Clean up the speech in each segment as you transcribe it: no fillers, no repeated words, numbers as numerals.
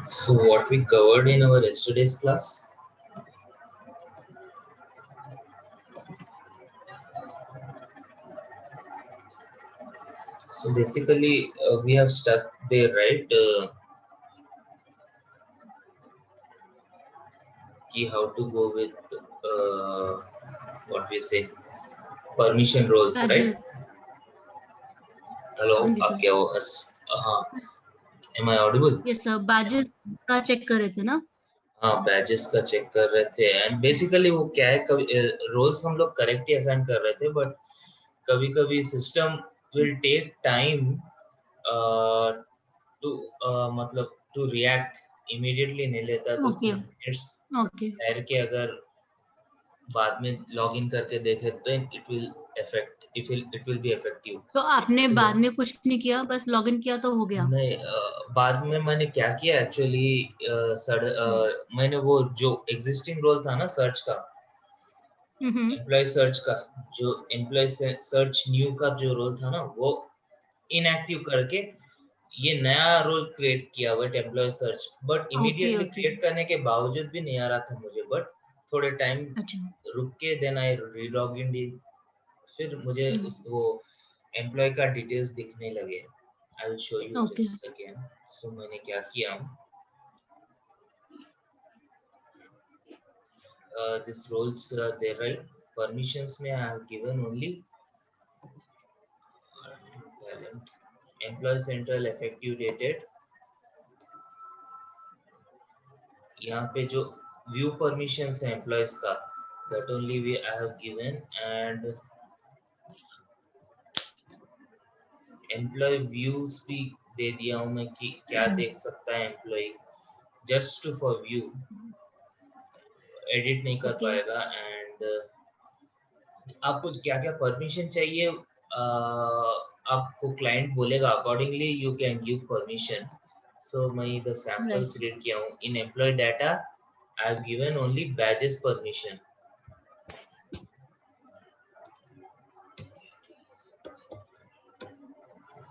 So what we covered in our yesterday's class? So basically, we have stuck there, right? Ki how to go with what we say permission roles, right? badges. Hello, हाँ जी आप sir. क्या हो? हाँ, am I audible? Yes sir, badges का check कर रहे थे ना. हाँ, बैजेस का चेक कर रहे थे एंड बेसिकली वो क्या है, कभी रोल्स हम लोग करेक्ट ही असाइन कर रहे थे, बट कभी कभी system will take time to मतलब टू रिएक्ट इमीडिएटली नहीं लेता, तो ओके. कुछ मिनट्स ओके. ठहर के अगर बाद में लॉग इन करके देखे तो it will effect it will be effective. तो आपने बाद में कुछ नहीं किया, बस लॉगिन किया तो हो गया. नहीं, बाद में मैंने क्या किया एक्चुअली, हम्म. मैंने वो जो एग्जिस्टिंग रोल था ना सर्च का, हम्म. एम्प्लॉय सर्च का, जो एम्प्लॉय सर्च न्यू का जो रोल था ना, वो इनएक्टिव करके ये नया रोल क्रिएट किया but employ search, but okay. Immediately okay. Create करने के बावजूद भी नहीं आ रहा था मुझे, बट थोड़े टाइम अच्छा. रुक के देन आई रीलॉग इन, फिर मुझे हम्म. उस वो एम्प्लॉय का डिटेल्स दिखने लगे। I will show you okay. Just again. So मैंने क्या किया, this roles they right permissions में I have given only talent employee central effective dated, यहाँ पे जो view permissions है employees का, that only we I have given, and employee views भी दे दिया हूँ मैं कि क्या देख सकता है employee, just for view, edit नहीं कर ओके. पाएगा। एंड आपको क्या क्या परमिशन चाहिए, आपको क्लाइंट बोलेगा, accordingly you can give permission. So मैं इधर सैंपल राइट. क्रिएट किया हूँ। In employ data I have given only badges permission,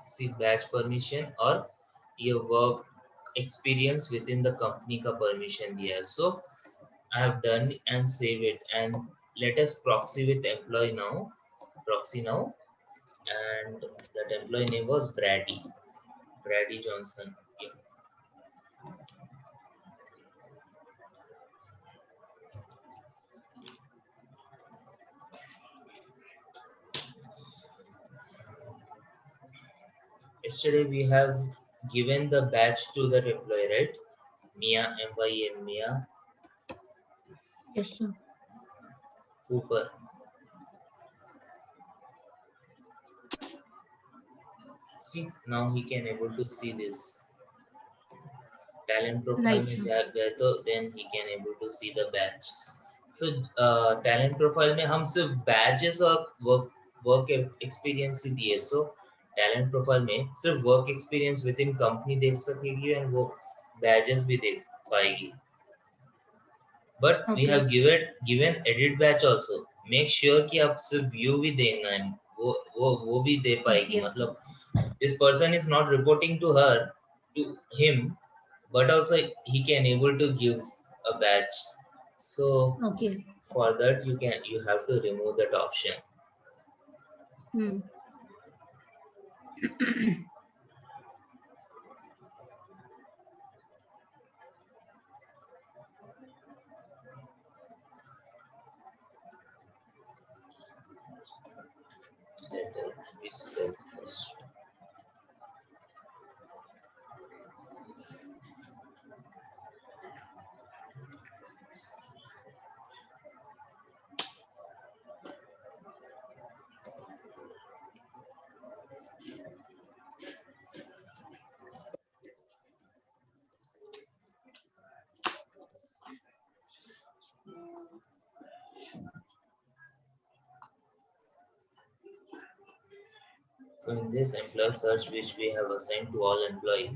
see batch permission, और ये work experience with in the company का परमिशन दिया है। So I have done and save it, and let us proxy with employ now, proxy now, and that employee name was Brady Johnson. Yeah. Yesterday we have given the badge to the employee, right? Mia, M-Y-A, Mia yes sir. Cooper. See, now he can able to see this talent profile right में sir. जा गए तो then he can able to see the badges. So talent profile में हम सिर्फ badges और work experience ही दिए. So talent profile में सिर्फ work experience within company देख सकेगी and वो badges भी देख पाएगी. But we okay. have given edit batch also. Make sure कि आप सिर्फ view भी देना है, वो भी दे पाएगी, ओके. मतलब this person is not reporting to her, to him, but also he can able to give a batch. So okay. for that you have to remove that option. Hmm. Let it be self first. So in this employee search which we have assigned to all employee,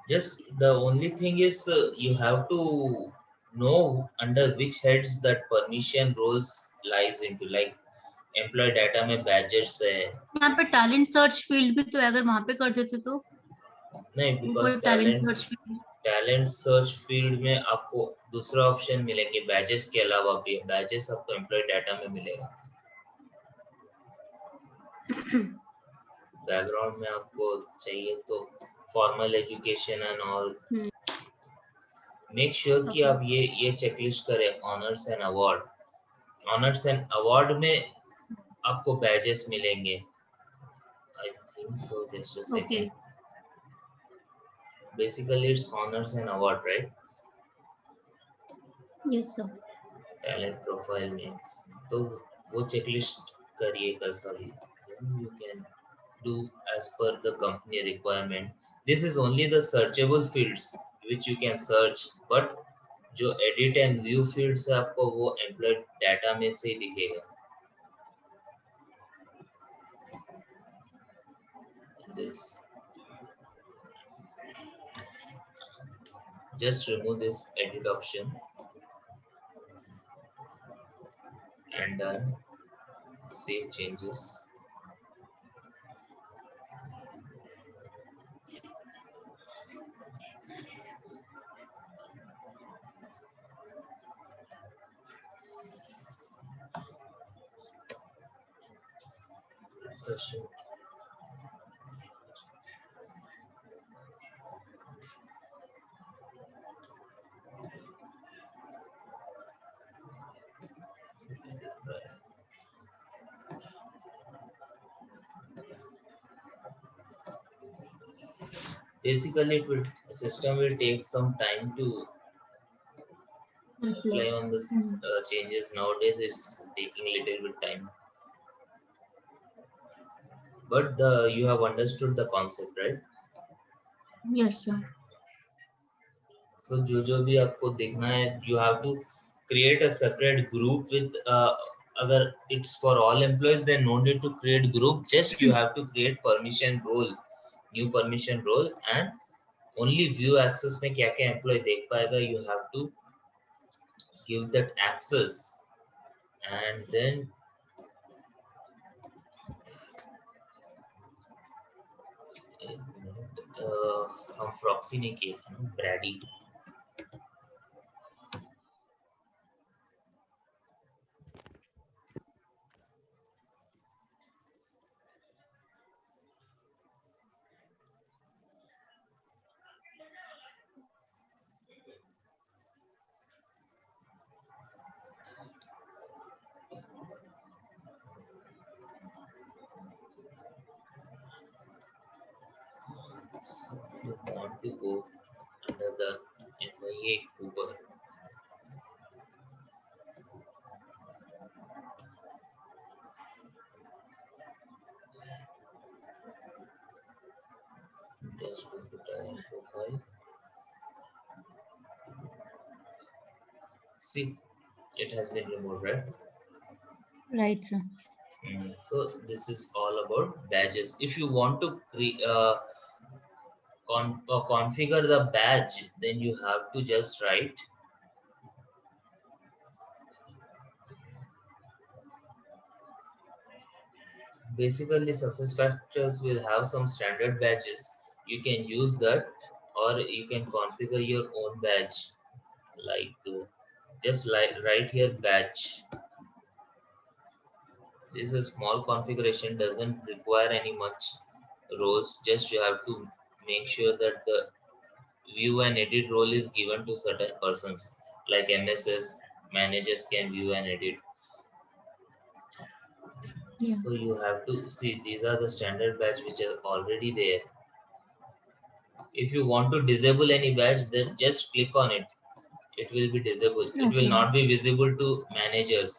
just the only thing is you have to know under which heads that permission roles lies into. Like employ data में badges है। यहाँ पे talent search field भी तो है, अगर वहां पे कर देते तो नहीं, बिकॉज कोई talent talent search field. Talent search field में आपको दूसरा ऑप्शन मिलेंगे बैजेस के अलावा भी। बैजेस आपको एम्प्लॉय डाटा में मिलेगा। बैकग्राउंड में आपको चाहिए तो formal education and all. Make sure कि आप ये चेकलिस्ट करें। Honours and award, honours and award में आपको बैजेस मिलेंगे। I think so, just a second. Basically it's honours and award, right? Yes sir. Talent profile में तो वो चेकलिस्ट करिएगा सभी। You can do as per the company requirement. This is only the searchable fields which you can search, but जो edit and view fields है आपको वो employee data में से ही दिखेगा। This just remove this edit option and done. Save changes. Refresh it. Basically, system will take some time to apply on the changes. Nowadays, it's taking little bit time. But you have understood the concept, right? Yes sir. So जो भी आपको देखना है, you have to create a separate group with अगर it's for all employees, then no need to create group. Just you have to create permission role, new permission role, and only view access में क्या क्या employee देख पाएगा, you have to give that access. And then हम proxy नहीं किए थे ना, Brady. So if you want to go under the employee Uber, just go to talent profile. See, it has been removed, right? Right sir. So this is all about badges. If you want to configure the badge, then you have to just write basically success factors will have some standard badges. You can use that, or you can configure your own badge, like just like right here badge. This is a small configuration, doesn't require any much roles. Just you have to make sure that the view and edit role is given to certain persons, like MSS managers can view and edit. Yeah. So you have to see these are the standard badge which are already there. If you want to disable any badge, then just click on it. It will be disabled. It will Okay. not be visible to managers.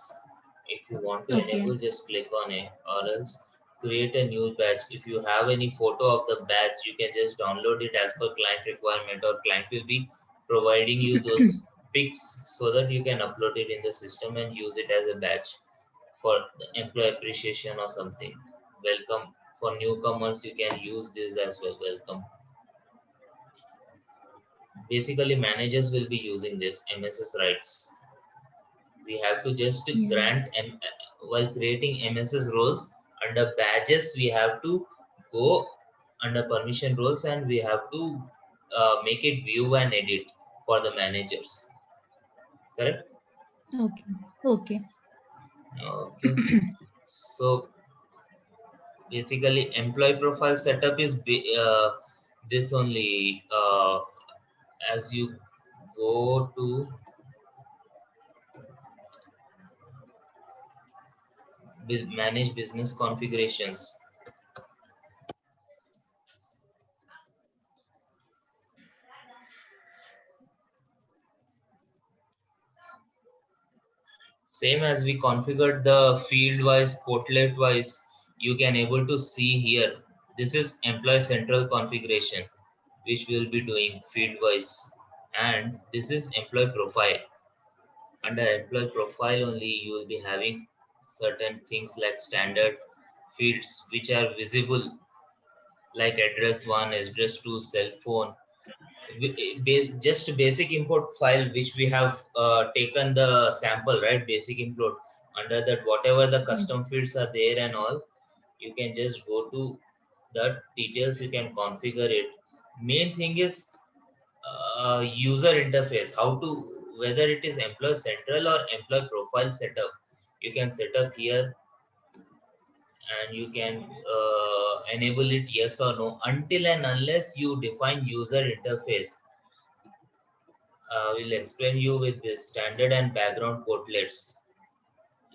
If you want to Okay. enable, just click on it, or else create a new badge. If you have any photo of the badge, you can just download it as per client requirement, or client will be providing you those pics so that you can upload it in the system and use it as a badge for the employee appreciation or something. Welcome for newcomers, you can use this as well. Welcome. Basically, managers will be using this MSS rights. We have to just grant while creating MSS roles, under badges we have to go under permission roles, and we have to make it view and edit for the managers. Correct? Okay. Okay. Okay. So basically, employee profile setup is this only. As you go to manage business configurations, same as we configured the field wise, portlet wise, you can able to see here. This is employee central configuration, which we will be doing field wise, and this is employee profile. Under employee profile only, you will be having certain things like standard fields which are visible, like address 1, address 2, cell phone. Just basic import file which we have taken the sample, right? Basic import. Under that, whatever the custom fields are there and all, you can just go to the details, you can configure it. Main thing is user interface, how to, whether it is employee central or employee profile setup, you can set up here, and you can enable it yes or no. Until and unless you define user interface, will explain you with this standard and background portlets.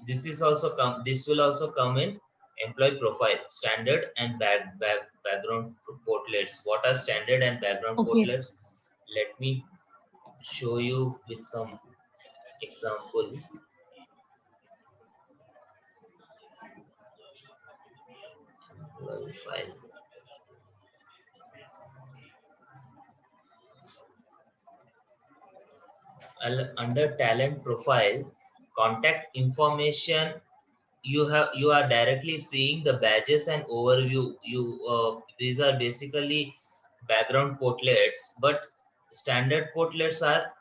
This will also come in employee profile, standard and background portlets. What are standard and background Okay. portlets? Let me show you with some example. File. Under talent profile, contact information, you are directly seeing the badges and overview. These are basically background portlets, but standard portlets are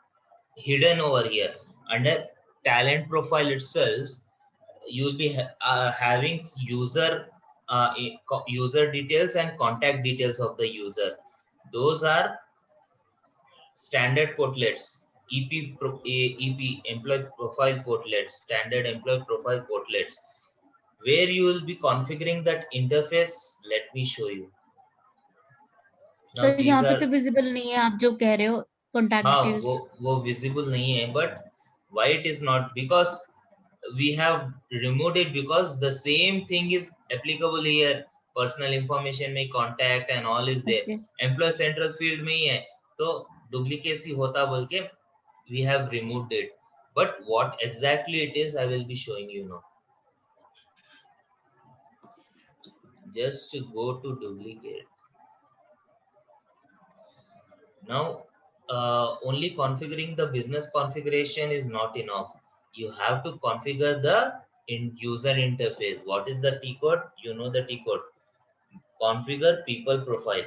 hidden over here. Under talent profile itself, you'll be having user details and contact details of the user. Those are standard portlets. EP employee profile portlets, standard employee profile portlets, where you will be configuring that interface. Let me show you. तो Now these यहाँ पे are, तो visible नहीं है आप जो कह रहे हो कॉन्टैक्ट हाँ डिटेल्स. वो visible नहीं है, but why it is not? Because we have removed it, because the same thing is applicable here. Personal information में contact and all is there. Okay. Employee central field में ही है, तो duplicacy होता बोल के we have removed it. But what exactly it is, I will be showing you now. Just to go to duplicate. Now, only configuring the business configuration is not enough. You have to configure the user interface. What is the T code? You know the T code. Configure people profile.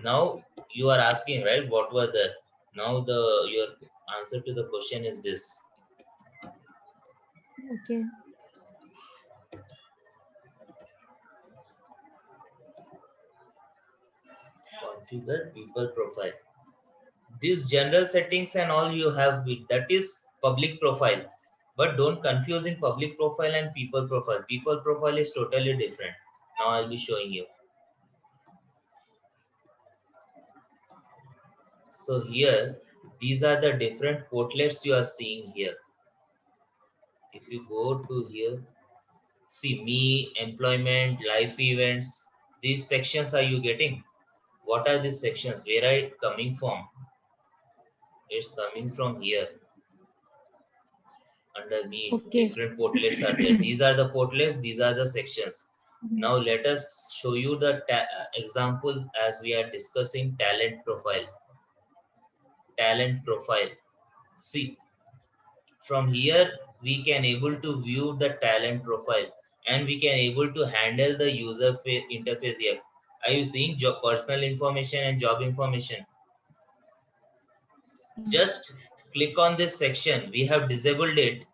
Now you are asking, right? What were the? Now your answer to the question is this. Okay. Configure people profile. These general settings and all you have with that is public profile, but don't confuse in public profile and people profile. People profile is totally different. Now I'll be showing you. So here, these are the different portlets you are seeing here. If you go to here, see me, employment, life events, these sections are you getting? What are these sections? Where are it coming from? It's coming from here. Under me, Okay. different portlets are there. These are the portlets, these are the sections. Now let us show you the example as we are discussing talent profile. Talent profile. See, from here we can able to view the talent profile, and we can able to handle the user interface here. Are you seeing job personal information and job information? Just click on this section. We have disabled it.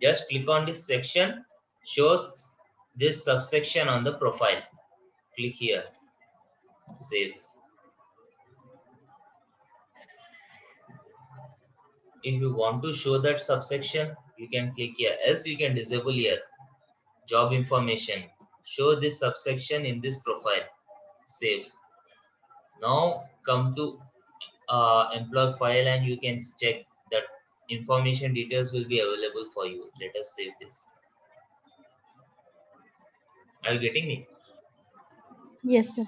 Just click on this section, shows this subsection on the profile. Click here, save. If you want to show that subsection, you can click here, else you can disable here. Job information, show this subsection in this profile, save. Now come to employee file and you can check that information details will be available for you. Let us save this. Are you getting me? Yes, sir.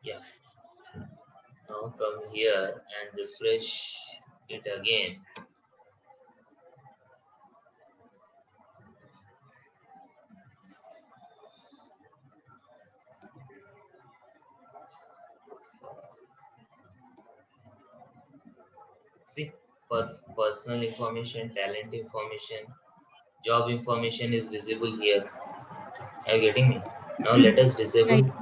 Yeah. Now come here and refresh it again. See, for personal information, talent information, job information is visible here. Are you getting me? Now let us Right. disable,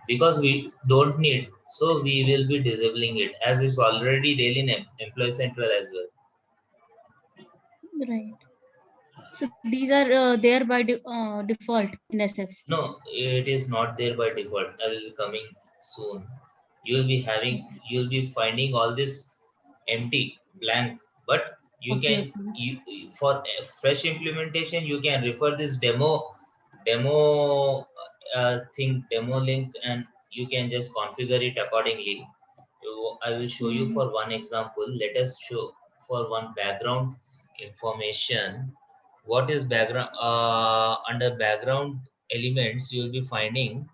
because we don't need, so we will be disabling it as it's already there in Employee Central as well. Right. So these are there by default in SF. No, it is not there by default. I will be coming soon. You'll be finding all this empty, blank. But you Okay. can, Okay. you for a fresh implementation, you can refer this demo demo link, and you can just configure it accordingly. I will show you Mm-hmm. for one example. Let us show for one background information. What is background? Under background elements, you will be finding,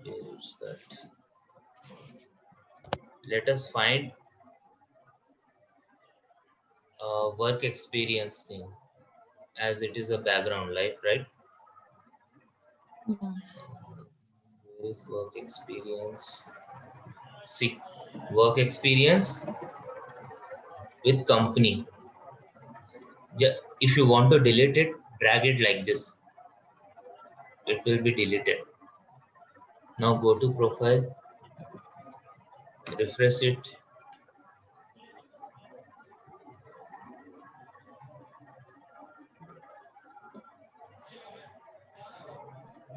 where is that? Let us find work experience thing, as it is a background, right? Yeah. Where is work experience? See, work experience with company. If you want to delete it, drag it like this. It will be deleted. Now go to profile, refresh it.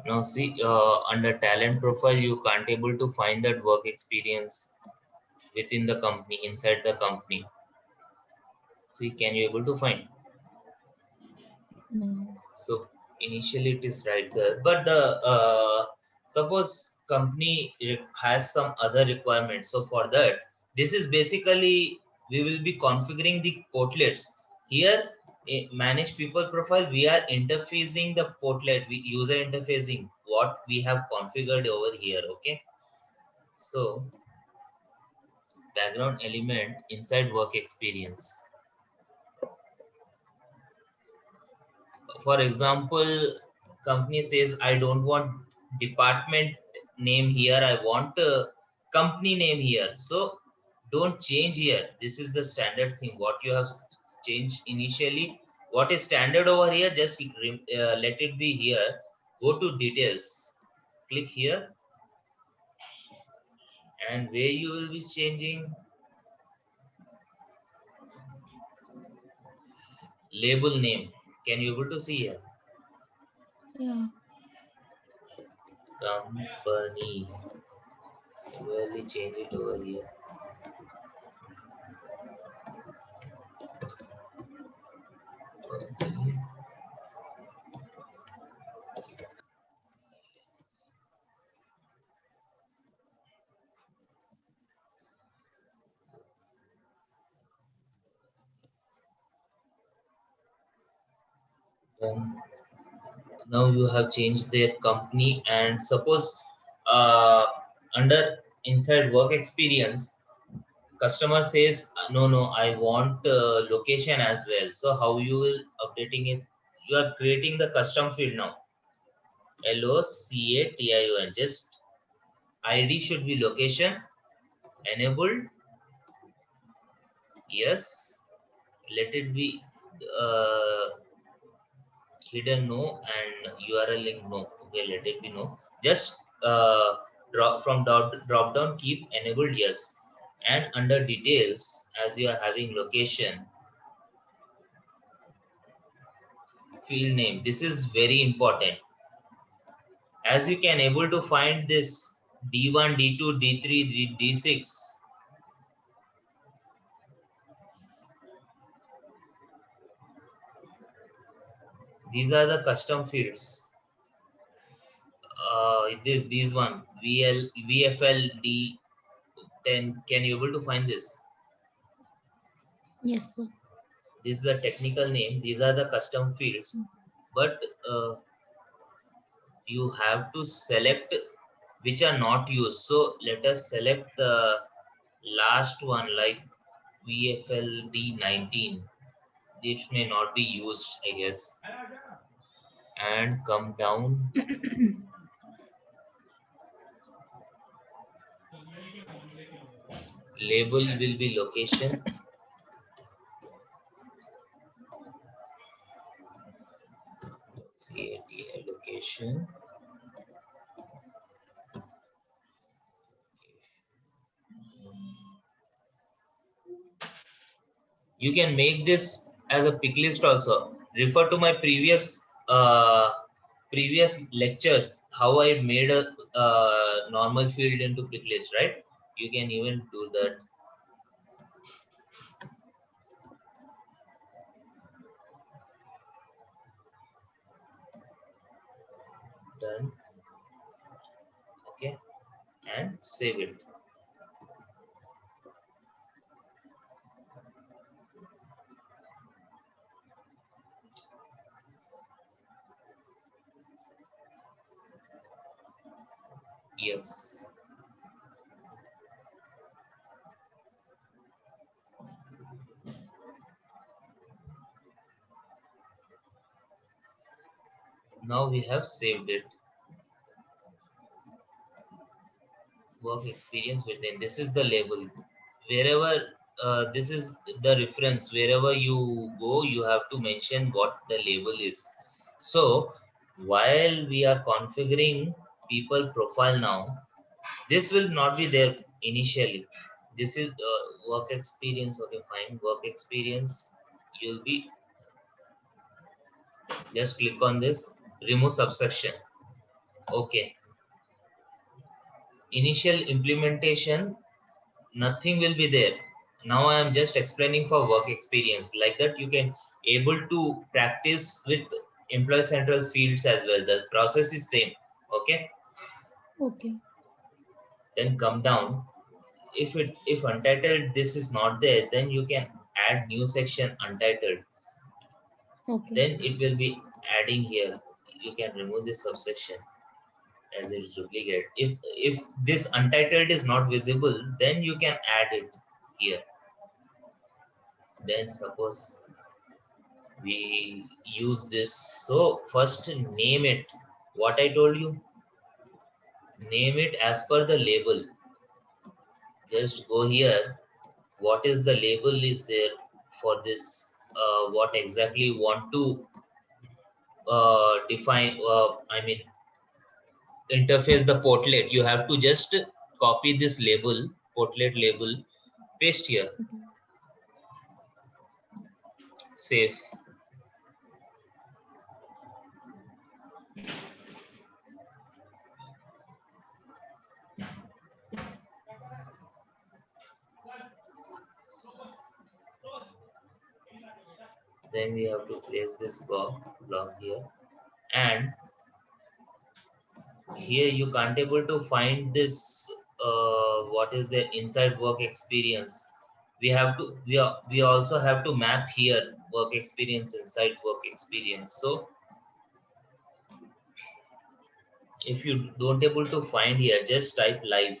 Now see, under talent profile, you can't able to find that work experience within the company, inside the company. See, can you able to find? No. So initially it is right there, but the suppose company has some other requirements. So for that, this is basically, we will be configuring the portlets here. Manage people profile, we are interfacing the portlet, we user interfacing what we have configured over here. Okay, so background element inside work experience. For example, company says I don't want department name here, I want company name here. So don't change here. This is the standard thing what you have changed initially. What is standard over here, just let it be here. Go to details, click here, and where you will be changing label name. Can you able to see here? Yeah. Company. Similarly change it over here. Okay. Then now you have changed their company, and suppose uh, under inside work experience, customer says no, I want location as well. So how you will updating it? You are creating the custom field now. LOCATION, just ID should be location. Enabled, yes. Let it be uh, hidden no and URL link no. Okay, let it be no. Just drop down keep enabled yes, and under details, as you are having location, field name, this is very important. As you can able to find this D1, D2, D3, D6, these are the custom fields. These one VFL D10. Can you able to find this? Yes, sir. This is the technical name. These are the custom fields, but you have to select which are not used. So let us select the last one, like VFL D19. This may not be used, I guess. And come down. Label will be location. CATI location. You can make this as a pick list also. Refer to my previous lectures how I made a normal field into pick list, right? You can even do that. Done. Okay, and save it. Yes. Now we have saved it. Work experience within. This is the label. Wherever this is the reference, wherever you go, you have to mention what the label is. So while we are configuring people profile now, this will not be there initially. This is work experience. Okay, fine. Work experience. You'll be just click on this. Remove subsection. Okay. Initial implementation, nothing will be there. Now I am just explaining for work experience. Like that, you can able to practice with employee central fields as well. The process is same. Okay. Okay. Then come down. If untitled this is not there, then you can add new section untitled. Okay. Then it will be adding here. You can remove this subsection as it's duplicate. If this untitled is not visible, then you can add it here. Then suppose we use this. So first name it. What I told you, name it as per the label. Just go here. What is the label is there for this? What exactly you want to define? I mean, interface the portlet. You have to just copy this label, portlet label, paste here, Okay. save. Then we have to place this block here, and here you can't able to find this what is the inside work experience. We also have to map here work experience inside work experience. So if you don't able to find here, just type live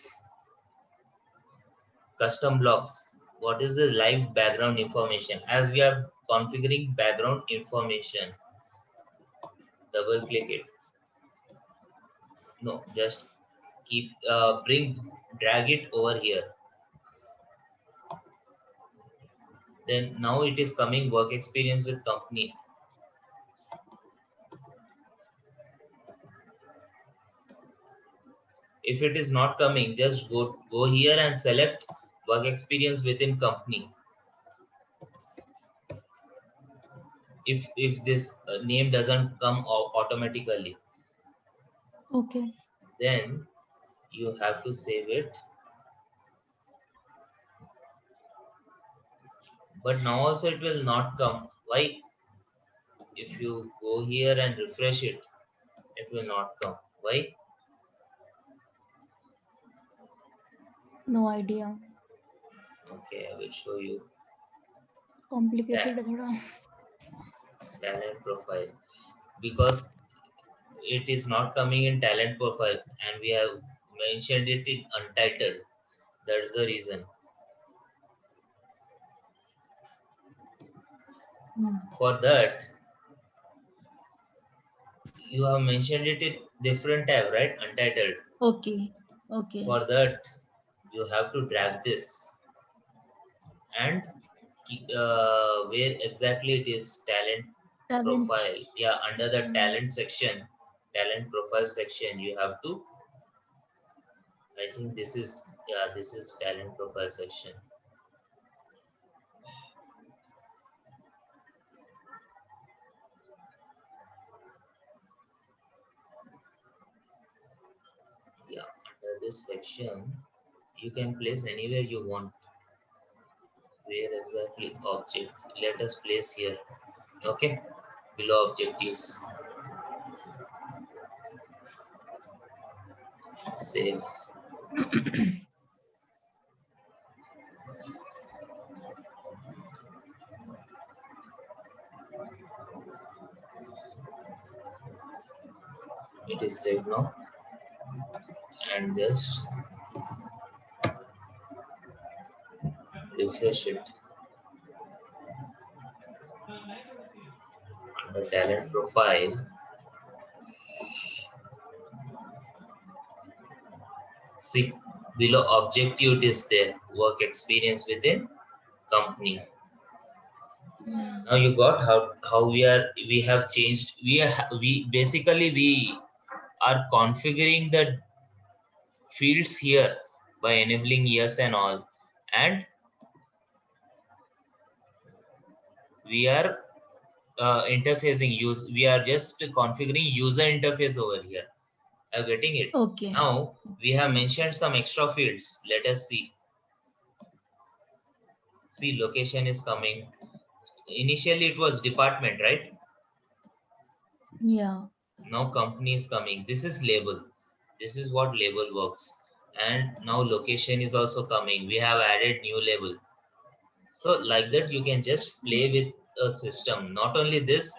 custom blocks. What is the live background information? As we are configuring background information, double click it. No, just keep drag it over here. Then now it is coming work experience with company. If it is not coming, just go here and select work experience within company. If this name doesn't come automatically, Okay. then you have to save it. But now also it will not come. Why? If you go here and refresh it, it will not come. Why? No idea. Okay, I will show you. Complicated है थोड़ा. Talent profile, because it is not coming in talent profile and we have mentioned it in untitled. That's the reason. For that, you have mentioned it in different tab, right? Untitled. Okay. Okay. For that, you have to drag this and where exactly it is talent Talent. profile. Yeah, under the talent section, talent profile section, you have to. I think this is, yeah, this is talent profile section. Yeah, under this section, you can place anywhere you want. Where exactly object? Let us place here. Okay, below objectives. Save. It is saved now. And just refresh it. Under talent profile, see below objective it is there, work experience within company. Now you got how we have changed. We basically we are configuring the fields here by enabling yes and all, and we are interfacing use. We are just configuring user interface over here. Are you getting it? Okay. Now we have mentioned some extra fields. Let us see. See, location is coming. Initially it was department, right? Yeah. Now company is coming. This is label. This is what label works. And now location is also coming. We have added new label. So like that, you can just play with a system. Not only this,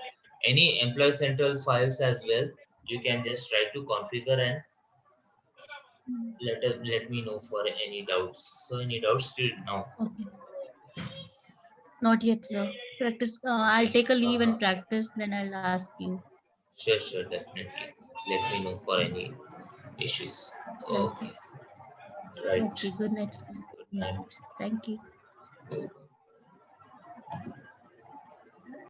any employee central files as well. You can just try to configure and let me know for any doubts. So any doubts till now? Okay. Not yet, sir. Practice. I'll take a leave and practice. Then I'll ask you. Sure, definitely. Let me know for any issues. Okay, right. Okay. Good night, sir. Good Yeah. night. Thank you. Welcome.